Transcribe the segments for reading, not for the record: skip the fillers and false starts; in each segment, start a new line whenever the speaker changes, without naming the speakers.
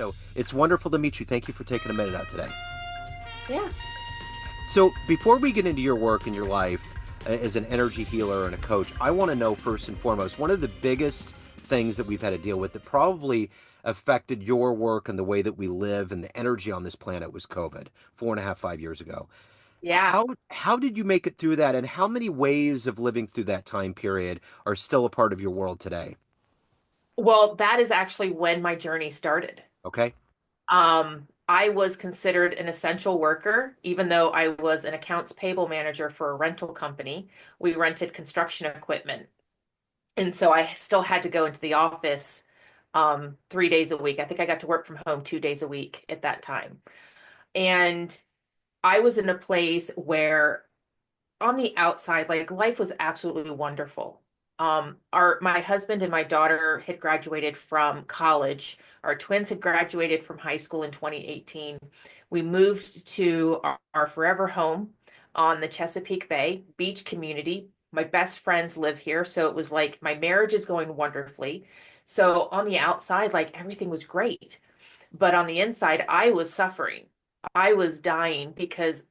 So it's wonderful to meet you. Thank you for taking a minute out today.
Yeah.
So before we get into your work and your life as an energy healer and a coach, I want to know first and foremost, one of the biggest things that we've had to deal with that probably affected your work and the way that we live and the energy on this planet was COVID 4.5, 5 years ago.
Yeah.
How did you make it through that, and how many ways of living through that time period are still a part of your world today?
Well, that is actually when my journey started.
Okay.
I was considered an essential worker, even though I was an accounts payable manager for a rental company. We rented construction equipment. And so I still had to go into the office 3 days a week. I think I got to work from home 2 days a week at that time. And I was in a place where on the outside, like life was absolutely wonderful. Our my husband and my daughter had graduated from college. Our twins had graduated from high school in 2018. We moved to our forever home on the Chesapeake Bay beach community. My best friends live here, so it was like my marriage is going wonderfully. So on the outside, like everything was great, but on the inside, I was suffering. I was dying because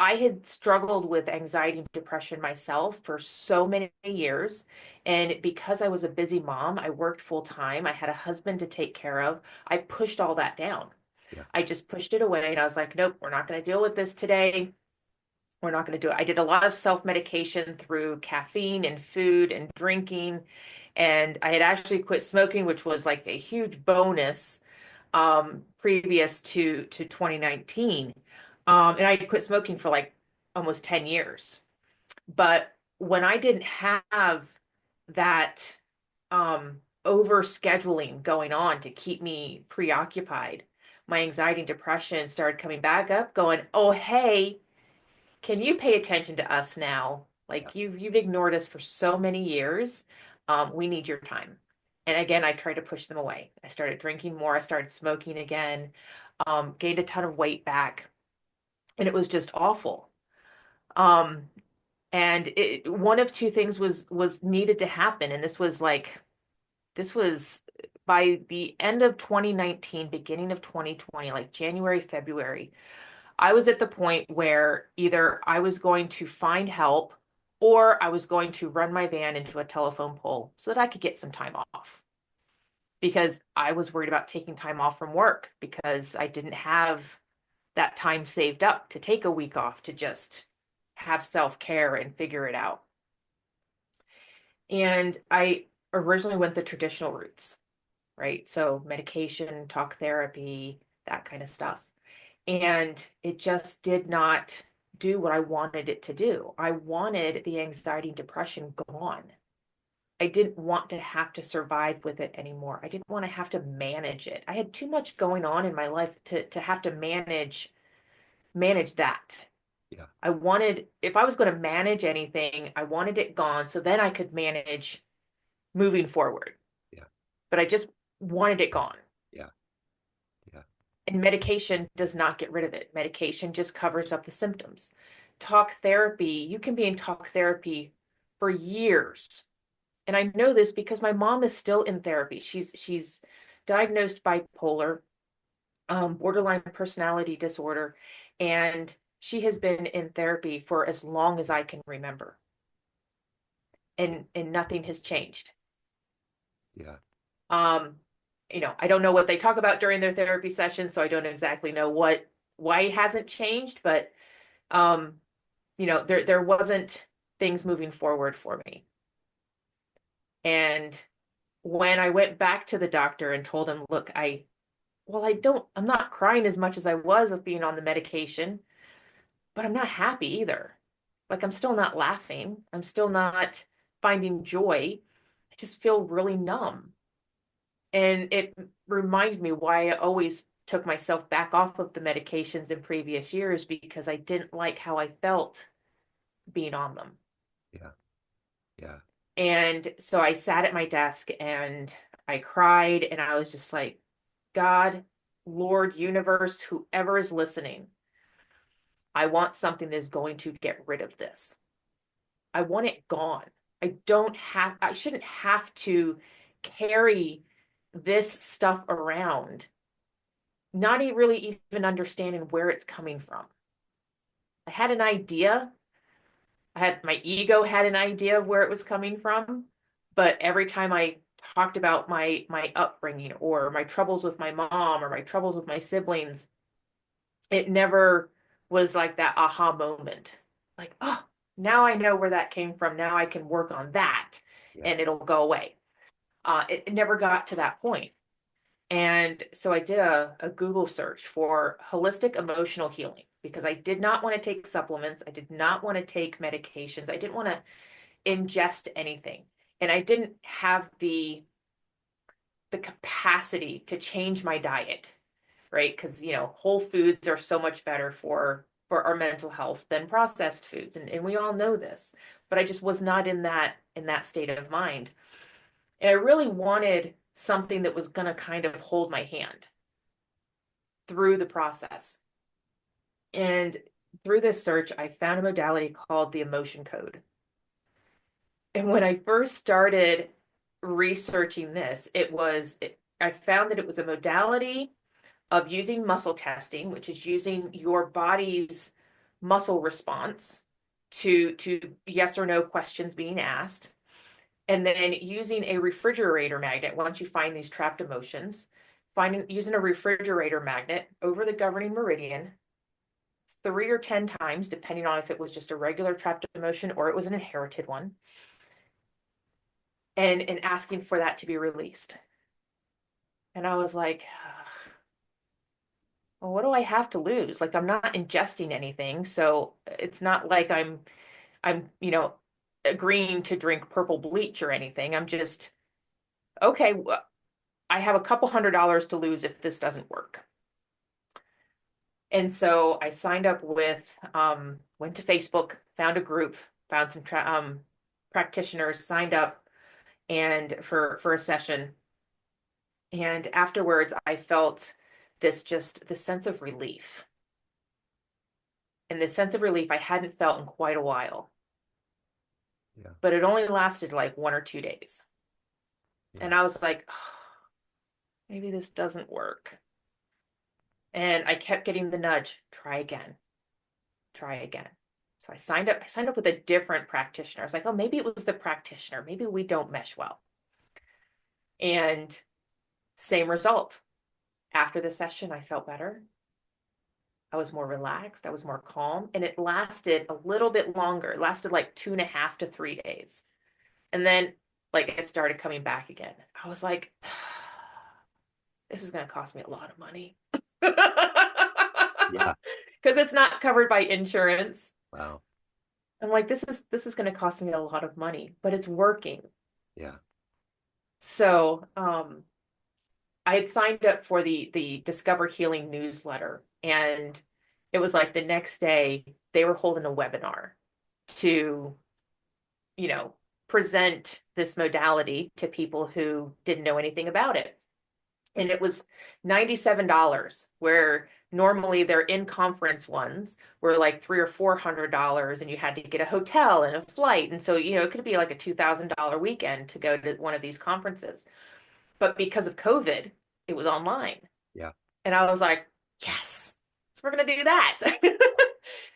I had struggled with anxiety and depression myself for so many years. And because I was a busy mom, I worked full time, I had a husband to take care of. I pushed all that down.
Yeah.
I just pushed it away and I was like, nope, we're not going to deal with this today. We're not going to do it. I did a lot of self-medication through caffeine and food and drinking. And I had actually quit smoking, which was like a huge bonus previous to 2019. And I quit smoking for like almost 10 years. But when I didn't have that over scheduling going on to keep me preoccupied, my anxiety and depression started coming back up, going, oh, hey, can you pay attention to us now?
Yeah.
Like you've ignored us for so many years. We need your time. And again, I tried to push them away. I started drinking more. I started smoking again, gained a ton of weight back, and it was just awful. Um, one of two things was needed to happen, and this was by the end of 2019, beginning of 2020, like January, February. I was at the point where either I was going to find help or I was going to run my van into a telephone pole so that I could get some time off because I was worried about taking time off from work because I didn't have that time saved up to take a week off to just have self-care and figure it out. And I originally went the traditional routes, right? So medication, talk therapy, that kind of stuff. And it just did not do what I wanted it to do. I wanted the anxiety and depression gone. I didn't want to have to survive with it anymore. I didn't want to have to manage it. I had too much going on in my life to have to manage that.
Yeah.
I wanted, if I was going to manage anything, I wanted it gone so then I could manage moving forward.
Yeah.
But I just wanted it gone.
Yeah. Yeah.
And medication does not get rid of it. Medication just covers up the symptoms. Talk therapy, you can be in talk therapy for years. And I know this because my mom is still in therapy. She's diagnosed bipolar, borderline personality disorder, and she has been in therapy for as long as I can remember. And nothing has changed.
Yeah.
Um, I don't know what they talk about during their therapy sessions, so I don't exactly know why it hasn't changed, but um, there wasn't things moving forward for me. And when I went back to the doctor and told him, look, I'm not crying as much as I was of being on the medication, but I'm not happy either. Like I'm still not laughing. I'm still not finding joy. I just feel really numb. And it reminded me why I always took myself back off of the medications in previous years because I didn't like how I felt being on them.
Yeah. Yeah.
And so I sat at my desk and I cried and I was just like, God, Lord, universe, whoever is listening, I want something that's going to get rid of this. I want it gone. I shouldn't have to carry this stuff around not really even understanding where it's coming from. I had an idea. My ego had an idea of where it was coming from, but every time I talked about my upbringing or my troubles with my mom or my troubles with my siblings, it never was like that aha moment. Like, oh, now I know where that came from. Now I can work on that
Yeah.
and it'll go away. It never got to that point. And so I did a Google search for holistic emotional healing because I did not want to take supplements. I did not want to take medications. I didn't want to ingest anything. And I didn't have the capacity to change my diet, right? Because, whole foods are so much better for our mental health than processed foods. And we all know this, but I just was not in that state of mind. And I really wanted something that was going to kind of hold my hand through the process. And through this search, I found a modality called the emotion code. And when I first started researching this, I found that it was a modality of using muscle testing, which is using your body's muscle response to yes or no questions being asked, and then using a refrigerator magnet once you find these trapped emotions, finding using a refrigerator magnet over the governing meridian 3 or 10 times, depending on if it was just a regular trapped emotion or it was an inherited one, and asking for that to be released. And I was like, well, what do I have to lose? Like, I'm not ingesting anything, so it's not like I'm agreeing to drink purple bleach or anything. I'm just okay. I have a couple $100s to lose if this doesn't work. And so I signed up went to Facebook, found a group, found some practitioners, signed up and for a session. And afterwards, I felt this sense of relief. And this sense of relief I hadn't felt in quite a while,
Yeah.
but it only lasted like 1 or 2 days.
Yeah.
And I was like, oh, maybe this doesn't work. And I kept getting the nudge, try again, try again. So I signed up with a different practitioner. I was like, oh, maybe it was the practitioner. Maybe we don't mesh well. And same result. After the session, I felt better. I was more relaxed. I was more calm. And it lasted a little bit longer. It lasted like 2.5 to 3 days. And then like it started coming back again. I was like, this is going to cost me a lot of money.
Yeah.
Because it's not covered by insurance.
Wow.
I'm like, this is going to cost me a lot of money, but it's working.
Yeah.
So I had signed up for the Discover Healing newsletter, and it was like the next day they were holding a webinar to, you know, present this modality to people who didn't know anything about it. And it was $97, where normally their in-conference ones were like $300 or $400, and you had to get a hotel and a flight. And so, it could be like a $2,000 weekend to go to one of these conferences. But because of COVID, it was online.
Yeah.
And I was like, yes, so we're going to do that.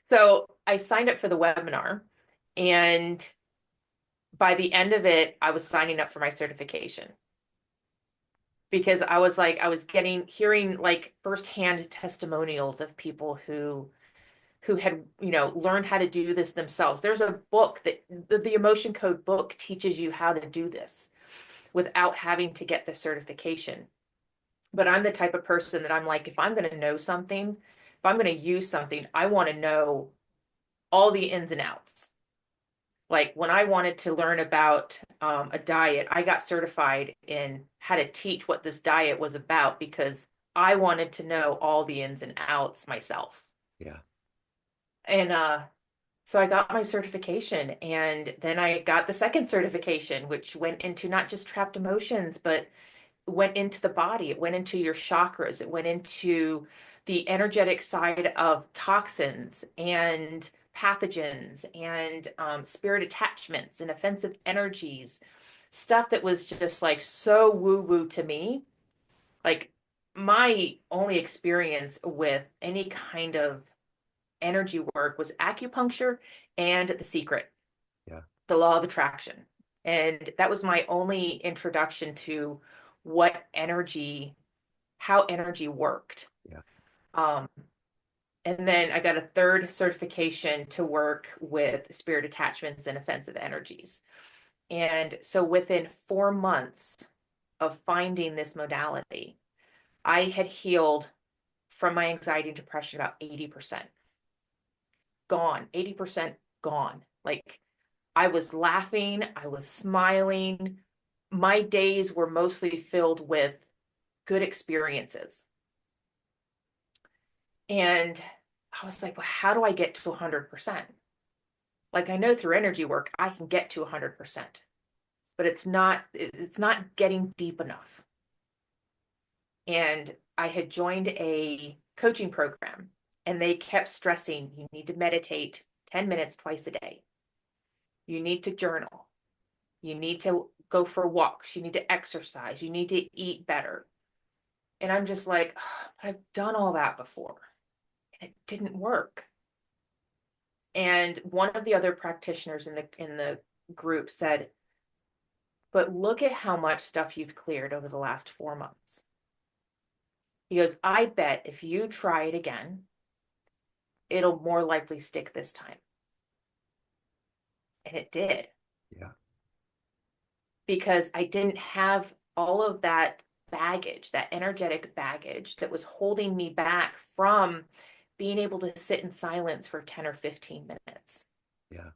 So I signed up for the webinar, and by the end of it, I was signing up for my certification because I was like, hearing like firsthand testimonials of people who had, learned how to do this themselves. There's a book that the Emotion Code book teaches you how to do this without having to get the certification. But I'm the type of person that I'm like, if I'm going to know something, if I'm going to use something, I want to know all the ins and outs. Like when I wanted to learn about a diet, I got certified in how to teach what this diet was about because I wanted to know all the ins and outs myself.
Yeah.
And so I got my certification, and then I got the second certification, which went into not just trapped emotions, but went into the body. It went into your chakras. It went into the energetic side of toxins and pathogens and spirit attachments and offensive energies, stuff that was just like so woo woo to me. Like my only experience with any kind of energy work was acupuncture and The Secret,
Yeah.
the law of attraction. And that was my only introduction to what energy, how energy worked.
Yeah.
Um, and then I got a third certification to work with spirit attachments and offensive energies. And so within 4 months of finding this modality, I had healed from my anxiety and depression about 80%. Gone, 80% gone. Like I was laughing, I was smiling. My days were mostly filled with good experiences. And I was like, well, how do I get to 100%? Like I know through energy work, I can get to 100%, but it's not getting deep enough. And I had joined a coaching program and they kept stressing you need to meditate 10 minutes twice a day. You need to journal. You need to go for walks. You need to exercise. You need to eat better. And I'm just like, oh, I've done all that before. And it didn't work. And one of the other practitioners in the group said, but look at how much stuff you've cleared over the last 4 months. He goes, I bet if you try it again, it'll more likely stick this time. And it did
Yeah.
because I didn't have all of that baggage, that energetic baggage that was holding me back from being able to sit in silence for 10 or 15 minutes.
Yeah.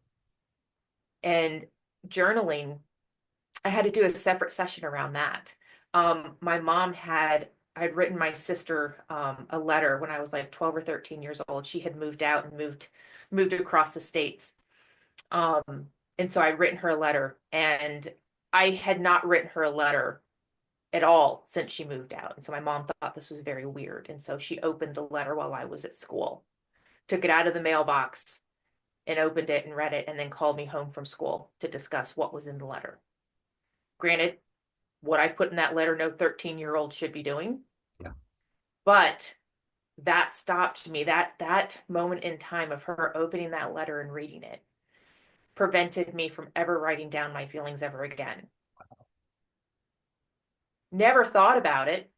And journaling, I had to do a separate session around that. My mom I'd written my sister a letter when I was like 12 or 13 years old. She had moved out and moved across the states. Um, and so I'd written her a letter, and I had not written her a letter at all since she moved out. And so my mom thought this was very weird. And so she opened the letter while I was at school, took it out of the mailbox and opened it and read it, and then called me home from school to discuss what was in the letter. Granted, what I put in that letter, no 13-year-old should be doing,
Yeah.
but that stopped me. That moment in time of her opening that letter and reading it prevented me from ever writing down my feelings ever again. Never thought about it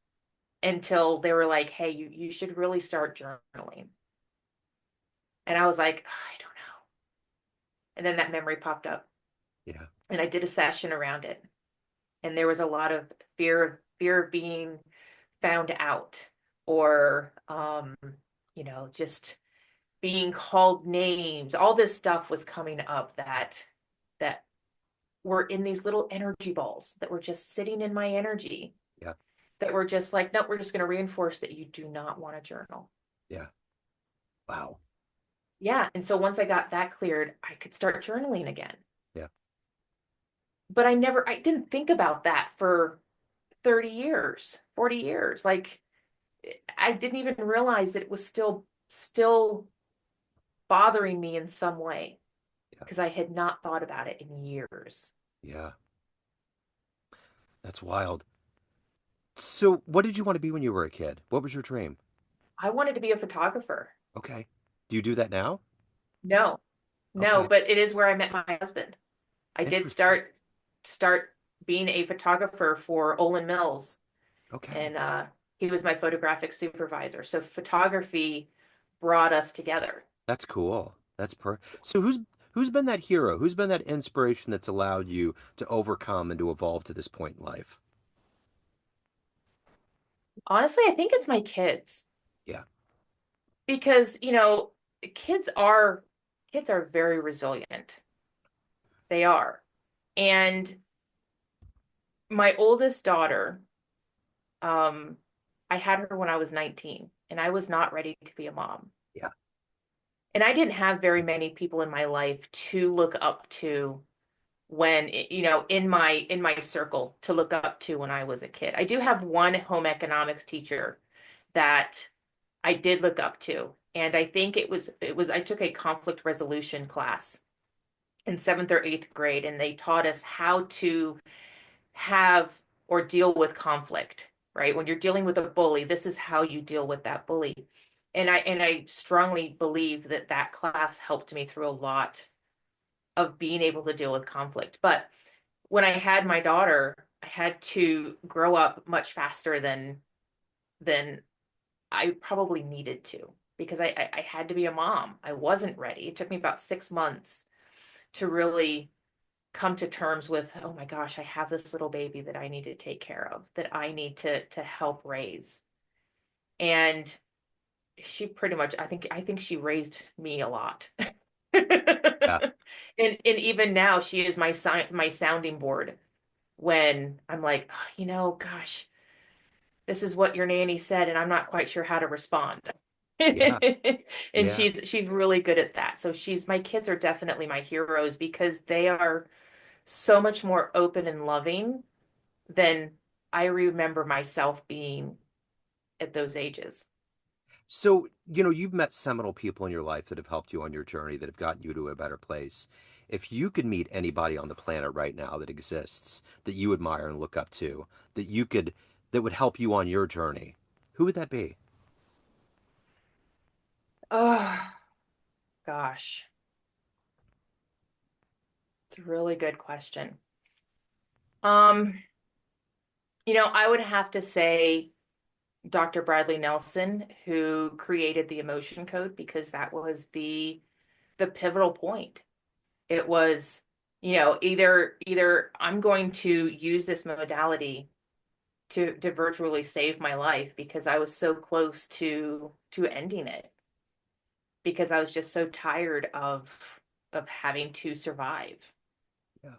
until they were like, hey, you should really start journaling. And I was like, oh, I don't know. And then that memory popped up
Yeah.
and I did a session around it. And there was a lot of fear of being found out, or just being called names. All this stuff was coming up that were in these little energy balls that were just sitting in my energy,
Yeah.
that were just like, nope, we're just going to reinforce that you do not want to journal.
Yeah. Wow.
Yeah. And so once I got that cleared, I could start journaling again.
Yeah.
But I didn't think about that for 30 years, 40 years. Like I didn't even realize that it was still bothering me in some way
Yeah.
because I had not thought about it in years.
Yeah. That's wild. So, what did you want to be when you were a kid? What was your dream?
I wanted to be a photographer.
Okay. Do you do that now?
No, no,
Okay.
but it is where I met my husband. I did
Interesting.
start being a photographer for Olin Mills,
Okay.
and he was my photographic supervisor. So photography brought us together.
That's cool. So who's been that hero? Who's been that inspiration that's allowed you to overcome and to evolve to this point in life?
Honestly, I think it's my kids
Yeah.
because, kids are kids are very resilient. They are. And my oldest daughter, um, I had her when I was 19 and I was not ready to be a mom.
Yeah.
And I didn't have very many people in my life to look up to when, in my circle to look up to when I was a kid. I do have one home economics teacher that I did look up to. And I think I took a conflict resolution class in seventh or eighth grade, and they taught us how to have or deal with conflict, right? When you're dealing with a bully, this is how you deal with that bully. And I strongly believe that that class helped me through a lot of being able to deal with conflict. But when I had my daughter, I had to grow up much faster than I probably needed to because I had to be a mom. I wasn't ready. It took me about 6 months to really come to terms with, oh my gosh, I have this little baby that I need to take care of, that I need to help raise. And she pretty much, I think she raised me a lot.
Yeah.
And even now she is my sounding board when I'm like, oh, gosh, this is what your nanny said, and I'm not quite sure how to respond.
Yeah.
And
Yeah.
she's really good at that. So my kids are definitely my heroes because they are so much more open and loving than I remember myself being at those ages.
So, you've met seminal people in your life that have helped you on your journey, that have gotten you to a better place. If you could meet anybody on the planet right now that exists, that you admire and look up to, that would help you on your journey, who would that be?
Oh, gosh. It's a really good question. Um, I would have to say Dr. Bradley Nelson, who created the emotion code, because that was the pivotal point. It was, either I'm going to use this modality to virtually save my life because I was so close to ending it because I was just so tired of having to survive.
Yeah.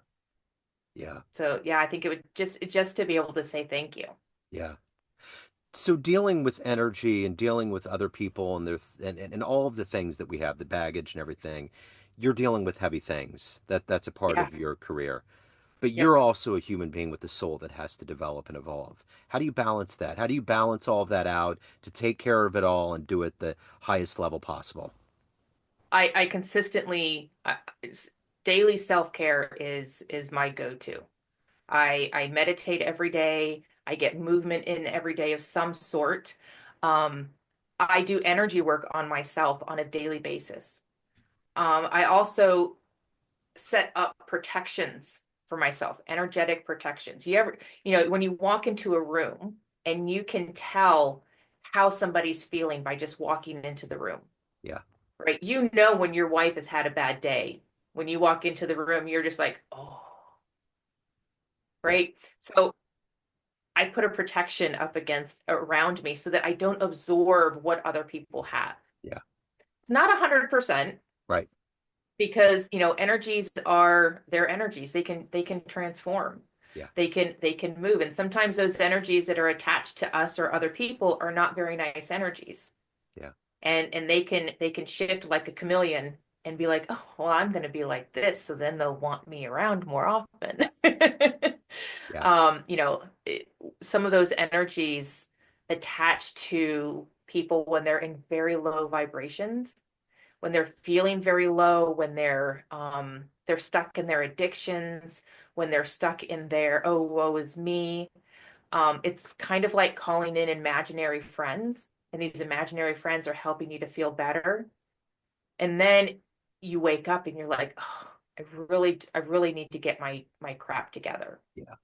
Yeah.
So yeah, I think it would just to be able to say thank you.
Yeah. So dealing with energy and dealing with other people and and all of the things that we have, the baggage and everything, you're dealing with heavy things. That's a part
Yeah.
of your career. But
Yep.
you're also a human being with a soul that has to develop and evolve. How do you balance that? How do you balance all of that out to take care of it all and do it the highest level possible?
I consistently daily self-care is my go-to. I meditate every day. I get movement in every day of some sort. Um, I do energy work on myself on a daily basis. I also set up protections for myself, energetic protections. When you walk into a room and you can tell how somebody's feeling by just walking into the room,
Yeah.
right? You know when your wife has had a bad day. When you walk into the room, you're just like, oh,
Yeah.
right? So I put a protection up against around me so that I don't absorb what other people have.
Yeah.
It's not 100%
Right.
because, energies are their energies. They can transform.
Yeah.
They can move. And sometimes those energies that are attached to us or other people are not very nice energies.
Yeah.
And they can shift like a chameleon and be like, oh, well, I'm going to be like this, so then they'll want me around more often.
Yeah.
Some of those energies attach to people when they're in very low vibrations, when they're feeling very low, when they're stuck in their addictions, when they're stuck in their, oh, woe is me. It's kind of like calling in imaginary friends, and these imaginary friends are helping you to feel better. And then you wake up and you're like, oh, I really need to get my crap together.
Yeah.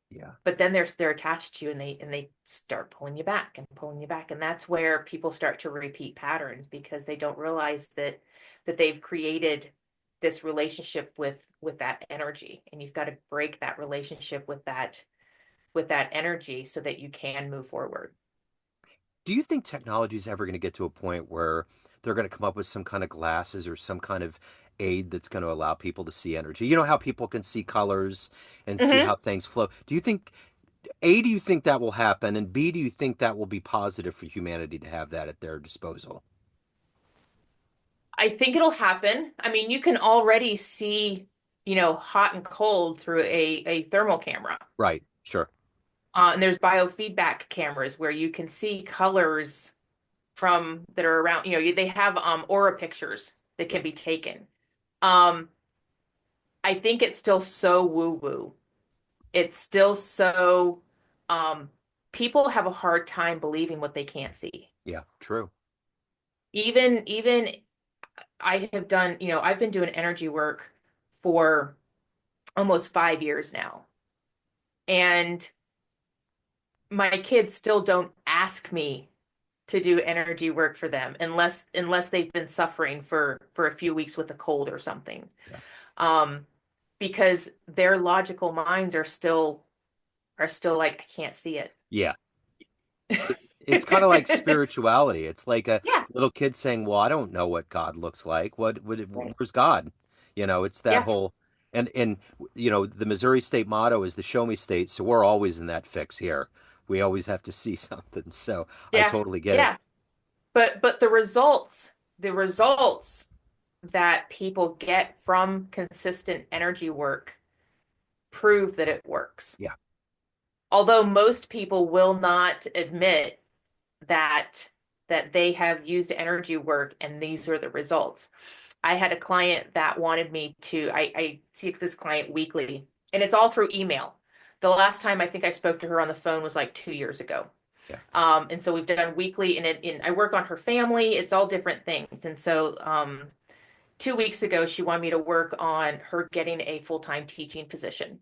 Yeah.
But then they're attached to you, and they start pulling you back and pulling you back. And that's where people start to repeat patterns because they don't realize that they've created this relationship with that energy. And you've got to break that relationship with that energy so that you can move forward.
Do you think technology is ever going to get to a point where they're going to come up with some kind of glasses or some kind of aid that's going to allow people to see energy? You know how people can see colors and see
Hmm.
how things flow. Do you think A, do you think that will happen? And B, do you think that will be positive for humanity to have that at their disposal?
I think it'll happen. I mean, you can already see, hot and cold through a thermal camera.
Right. Sure.
And there's biofeedback cameras where you can see colors from that are around, they have aura pictures that
Yeah.
can be taken. Um, I think it's still so woo-woo. It's still so um people have a hard time believing what they can't see.
Yeah, true.
Even I have done, I've been doing energy work for almost 5 years now. And my kids still don't ask me to do energy work for them unless they've been suffering for a few weeks with a cold or something.
Yeah.
Um, because their logical minds are still like, I can't see it.
Yeah. It's kind of like spirituality. It's like a
Yeah.
little kid saying, "Well, I don't know what God looks like.
Right.
Where's God?" It's that
Yeah.
whole and the Missouri state motto is the show me state, so we're always in that fix here. We always have to see something. So I
Yeah.
totally get it.
Yeah. But the results that people get from consistent energy work prove that it works.
Yeah.
Although most people will not admit that they have used energy work and these are the results. I had a client that wanted me to, I see this client weekly, and it's all through email. The last time I think I spoke to her on the phone was like 2 years ago.
Yeah.
And so we've done weekly, and I work on her family. It's all different things. And so 2 weeks ago, she wanted me to work on her getting a full-time teaching position.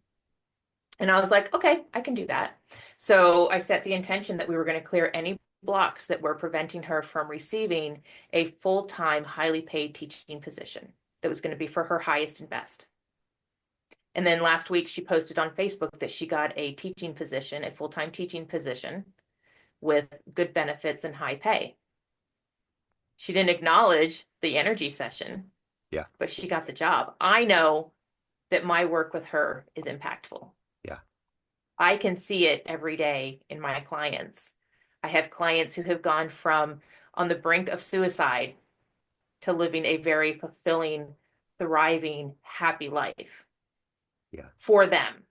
And I was like, okay, I can do that. So I set the intention that we were going to clear any blocks that were preventing her from receiving a full-time, highly paid teaching position that was going to be for her highest and best. And then last week, she posted on Facebook that she got a teaching position, a full-time teaching position with good benefits and high pay. She didn't acknowledge the energy session,
Yeah.
but she got the job. I know that my work with her is impactful.
Yeah.
I can see it every day in my clients. I have clients who have gone from on the brink of suicide to living a very fulfilling, thriving, happy life
Yeah.
for them.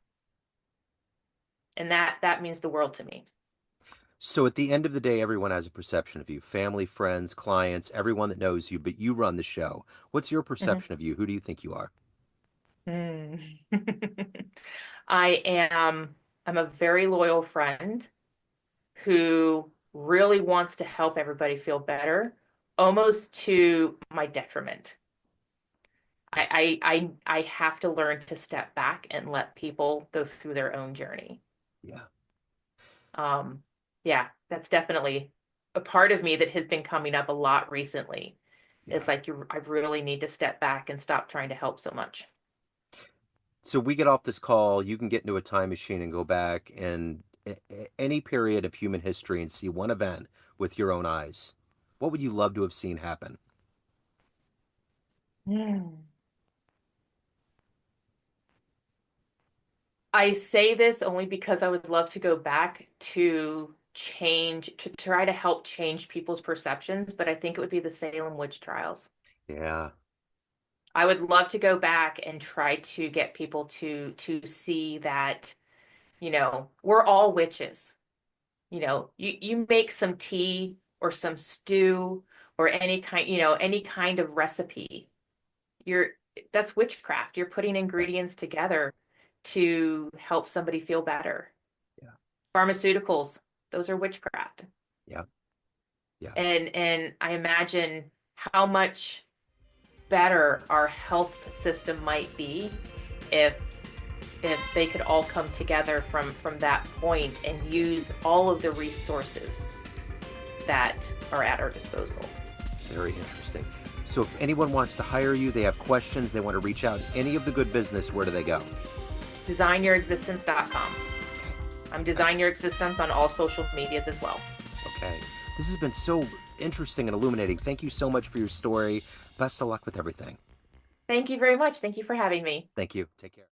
And that means the world to me.
So at the end of the day, everyone has a perception of you, family, friends, clients, everyone that knows you, but you run the show. What's your
Mhm.
perception of you? Who do you think you are?
Mm. I am I'm a very loyal friend who really wants to help everybody feel better, almost to my detriment. I have to learn to step back and let people go through their own journey.
Yeah.
Um, yeah, that's definitely a part of me that has been coming up a lot recently.
Yeah.
It's like I really need to step back and stop trying to help so much.
So we get off this call, you can get into a time machine and go back and any period of human history and see one event with your own eyes. What would you love to have seen happen?
Mm. I say this only because I would love to go back to try to help change people's perceptions, but I think it would be the Salem witch trials.
Yeah.
I would love to go back and try to get people to see that, we're all witches. You make some tea or some stew or any kind of recipe. You're That's witchcraft. You're putting
Yeah.
ingredients together to help somebody feel better.
Yeah.
Pharmaceuticals, those are witchcraft.
Yeah. Yeah.
And I imagine how much better our health system might be if they could all come together from that point and use all of the resources that are at our disposal.
Very interesting. So if anyone wants to hire you, they have questions, they want to reach out, any of the good business, where do they go?
DesignYourExistence.com. I'm Design
That's
Your Existence on all social medias as well.
okay. This has been so interesting and illuminating. Thank you so much for your story. Best of luck with everything.
Thank you very much. Thank you for having me.
Thank you. Take care.